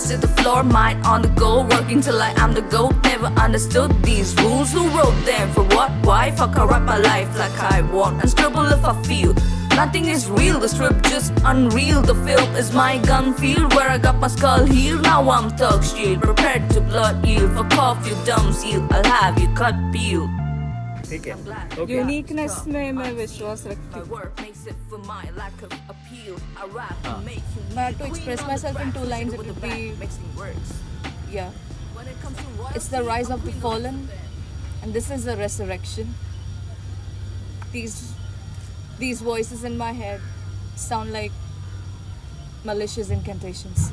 toes hit the floor, mind on the go, working till I am the goat. Never understood these rules. Who wrote them? For what? Why? Fuck, I write my life like I want and scribble if I feel. Nothing is real, the script just unreal. The film is my gun field where I got my skull healed. Now I'm thug shield, prepared to blood yield. Fuck off you dumb seal, I'll have you cut peel. ठीक है. Okay. Uniqueness में मैं विश्वास रखती My हूँ. work makes it for my lack of appeal. I rap and make you I had to express myself in 2 lines. It would be, mixing words. yeah. When it comes to It's the rise of the fallen, and this is a resurrection. These voices in my head sound like malicious incantations.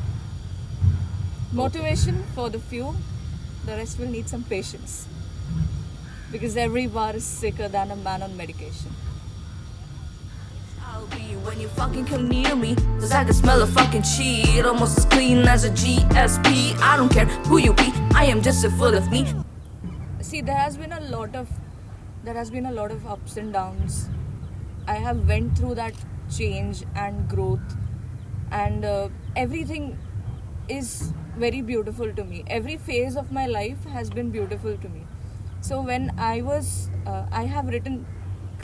Motivation for the few, the rest will need some patience. Because every bar is sicker than a man on medication. I'll be when you fucking come near me, 'cause I can smell a fucking cheat, almost as clean as a GSP. I don't care who you be, I am just a full of me. See, there has been a lot of ups and downs. I have went through that change and growth, and everything is very beautiful to me. Every phase of my life has been beautiful to me. So when I have written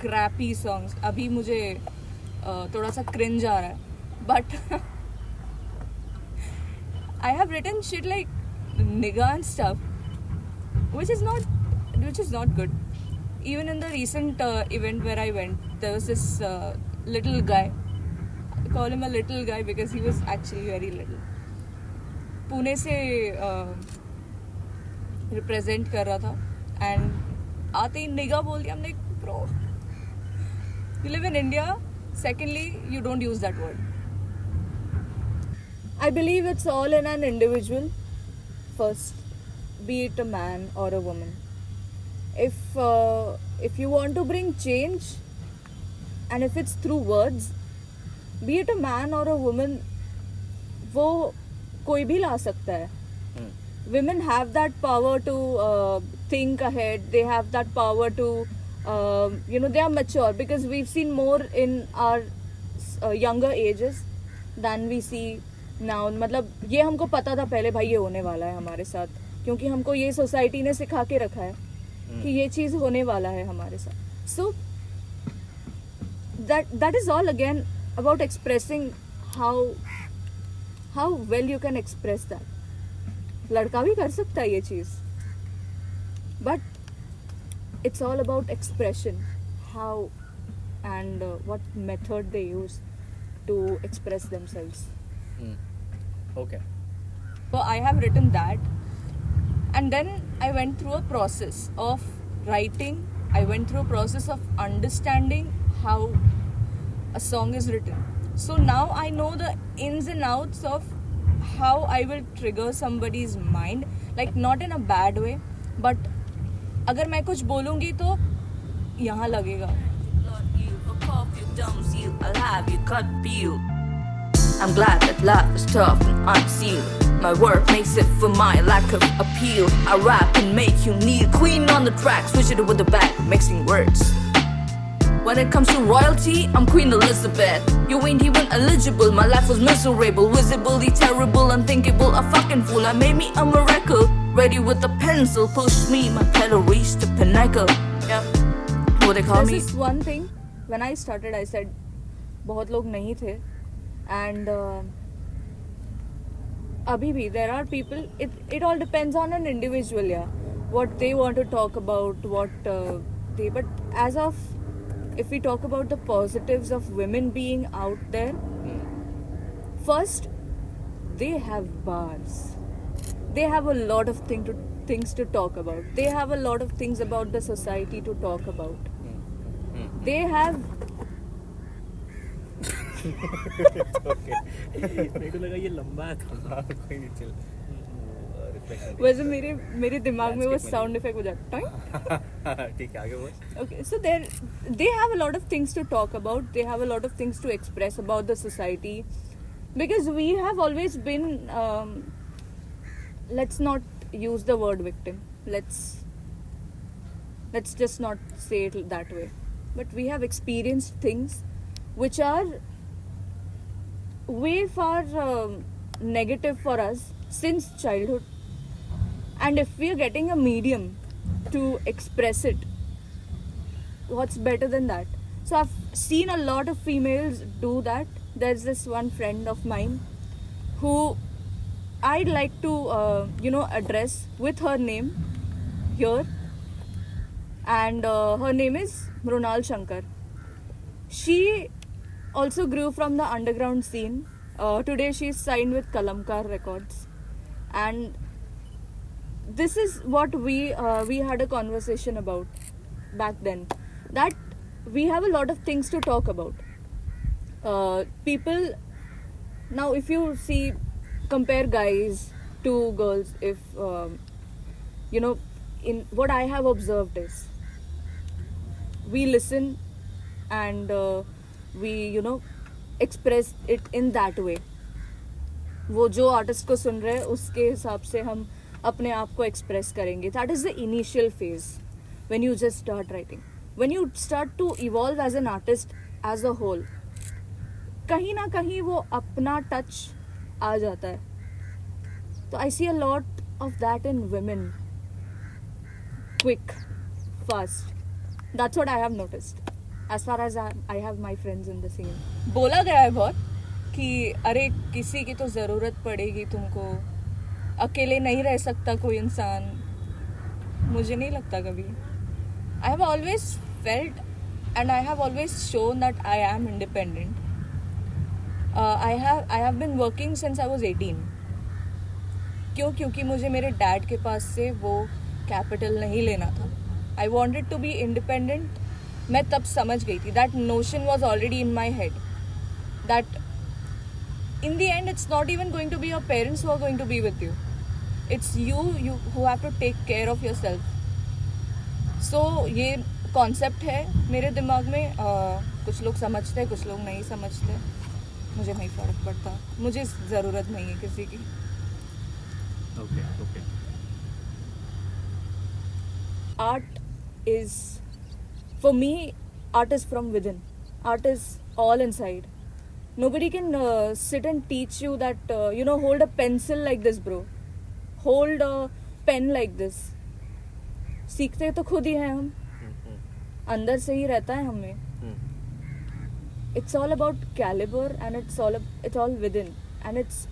crappy songs. अभी मुझे थोड़ा सा cringe आ रहा है, but I have written shit like nigga and stuff, which is not good. Even in the recent event where I went, there was this little guy. I call him a little guy because he was actually very little. Pune से represent कर रहा था, and आते ही निगा बोल दिया. हमने bro, you live in India. Secondly, you don't use that word. I believe it's all in an individual. First, be it a man or a woman. If you want to bring change, and if it's through words, be it a man or a woman, वो कोई भी ला सकता है. Women have that power to think ahead. They have that power to they are mature, because we've seen more in our younger ages than we see now. मतलब ये हमको पता था पहले, भाई ये होने वाला है हमारे साथ, क्योंकि हमको ये सोसाइटी ने सिखा के रखा है कि ये चीज़ होने वाला है हमारे साथ. So that is all again about expressing how well you can express that. लड़का भी कर सकता है ये चीज़, but it's all about expression, how and what method they use to express themselves. Okay. So I have written that, and then I went through a process of writing. I went through a process of understanding how a song is written. So now I know the ins and outs of how I will trigger somebody's mind, like not in a bad way, but अगर मैं कुछ बोलूँगी तो यहाँ लगेगा. I'm glad that life is tough and unsealed. My work makes it for my lack of appeal. I rap and make you kneel. Queen on the track, switch it with the back, mixing words. When it comes to royalty, I'm Queen Elizabeth. You ain't even eligible, my life was miserable, visibly terrible, unthinkable, a fucking fool. I made me a miracle, ready with a pencil, pushed me, my pedal reached the pinnacle. Yeah, what they call me. This is one thing, when I started I said बहुत लोग नहीं थे, and अभी भी there are people, it all depends on an individual, yeah, what they want to talk about, but as of, if we talk about the positives of women being out there, first, they have bars. They have a lot of things to talk about. They have a lot of things about the society to talk about. They have... Okay. मेरे को लगा ये लंबा था, कोई नहीं, चल. वैसे मेरे दिमाग में वो साउंड इफेक्ट हो जाता है. ठीक है, आगे बोल. Okay, so they have a lot of things to talk about. They have a lot of things to express about the society, because we have always been, let's not use the word victim. Let's just not say it that way. But we have experienced things which are way far negative for us since childhood. And if we are getting a medium to express it, what's better than that? So I've seen a lot of females do that. There's this one friend of mine who I'd like to address with her name here, and her name is Mrunal Shankar. She also grew from the underground scene. Today she's signed with Kalamkar Records, and this is what we had a conversation about back then, that we have a lot of things to talk about. People now, if you see, compare guys to girls, if in what I have observed is we listen and we express it in that way. वो जो artist को सुन रहे हैं उसके हिसाब से हम अपने आप को एक्सप्रेस करेंगे. That is the initial phase when you just start writing. When you start to evolve as an artist as a whole, कहीं ना कहीं वो अपना टच आ जाता है. तो I see a lot of that in women, quick, fast. That's what I have noticed as far as I have my friends in the scene. बोला गया है बहुत कि अरे किसी की तो ज़रूरत पड़ेगी तुमको, अकेले नहीं रह सकता कोई इंसान. मुझे नहीं लगता कभी. I have always felt and I have always shown that I am independent. I have been working since I was 18. क्यों? क्योंकि मुझे मेरे डैड के पास से वो कैपिटल नहीं लेना था. I wanted to be independent. मैं तब समझ गई थी. That notion was already in my head that in the end it's not even going to be your parents who are going to be with you. It's you who have to take care of yourself. So ये concept है मेरे दिमाग में. कुछ लोग समझते हैं, कुछ लोग नहीं समझते. मुझे नहीं फ़र्क पड़ता. मुझे ज़रूरत नहीं है किसी की. Okay. Art is, for me, art is from within. Art is all inside. Nobody can sit and teach you that, hold a pencil like this, bro. Hold a pen like this. सीखते तो खुद ही हैं हम. अंदर से ही रहता है हमें. It's all about caliber and it's all within. And it's,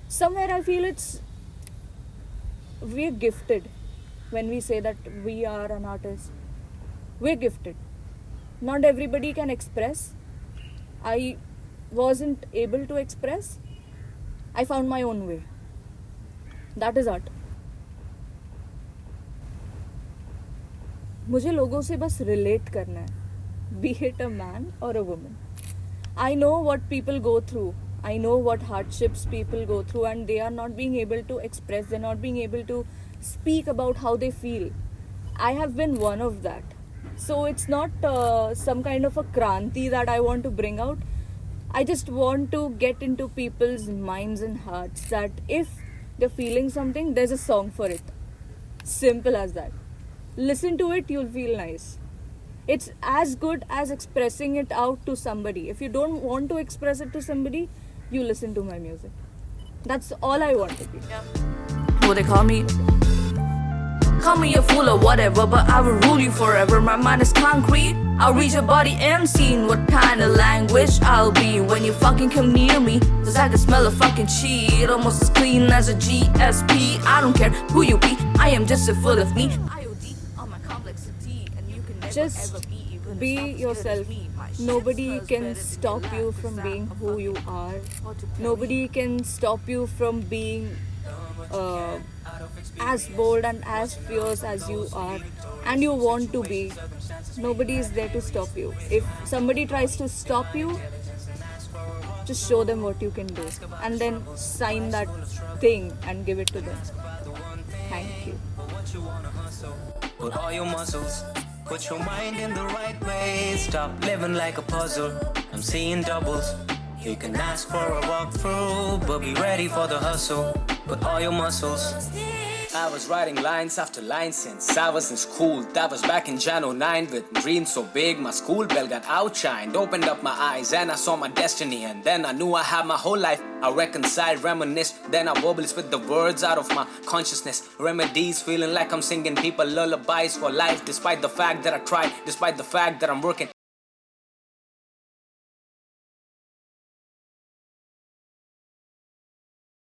somewhere I feel we're gifted. When we say that we are an artist, we're gifted. Not everybody can express. I wasn't able to express. I found my own way. That is art. मुझे लोगों से बस relate करना है, be it a man or a woman. I know what people go through. I know what hardships people go through, and they are not being able to express. They're not being able to speak about how they feel. I have been one of that. So it's not some kind of a kranti that I want to bring out. I just want to get into people's minds and hearts that if they're feeling something, there's a song for it. Simple as that. Listen to it, you'll feel nice. It's as good as expressing it out to somebody. If you don't want to express it to somebody, you listen to my music. That's all I want to be. What they call me? Call me a fool or whatever, but I will rule you forever. My mind is concrete. I'll read your body and see what kind of language I'll be when you fucking come near me. Cause I can smell a fucking cheat, almost as clean as a GSP. I don't care who you be, I am just a full of me. IOD on my complexity, and you can never Just ever be even be as good yourself. as me. My shit Nobody smells can better than stop you life, from 'cause being I'm a who you fucking are. what to tell Nobody me. can stop you from being as bold and as fierce as you are and you want to be. Nobody is there to stop you. If somebody tries to stop you, just show them what you can do and then sign that thing and give it to them. Thank you. Put all your muscles, put your mind in the right way. Stop living like a puzzle. I'm seeing doubles. You can ask for a walkthrough, but be ready for the hustle. Put all your muscles. I was writing lines after lines since I was in school. That was back in Jan 09 with dreams so big my school bell got outshined. Opened up my eyes and I saw my destiny, and then I knew I had my whole life. I reconciled, reminisce, then I wobble, spit the words out of my consciousness. Remedies, feeling like I'm singing people lullabies for life. Despite the fact that I tried, despite the fact that I'm working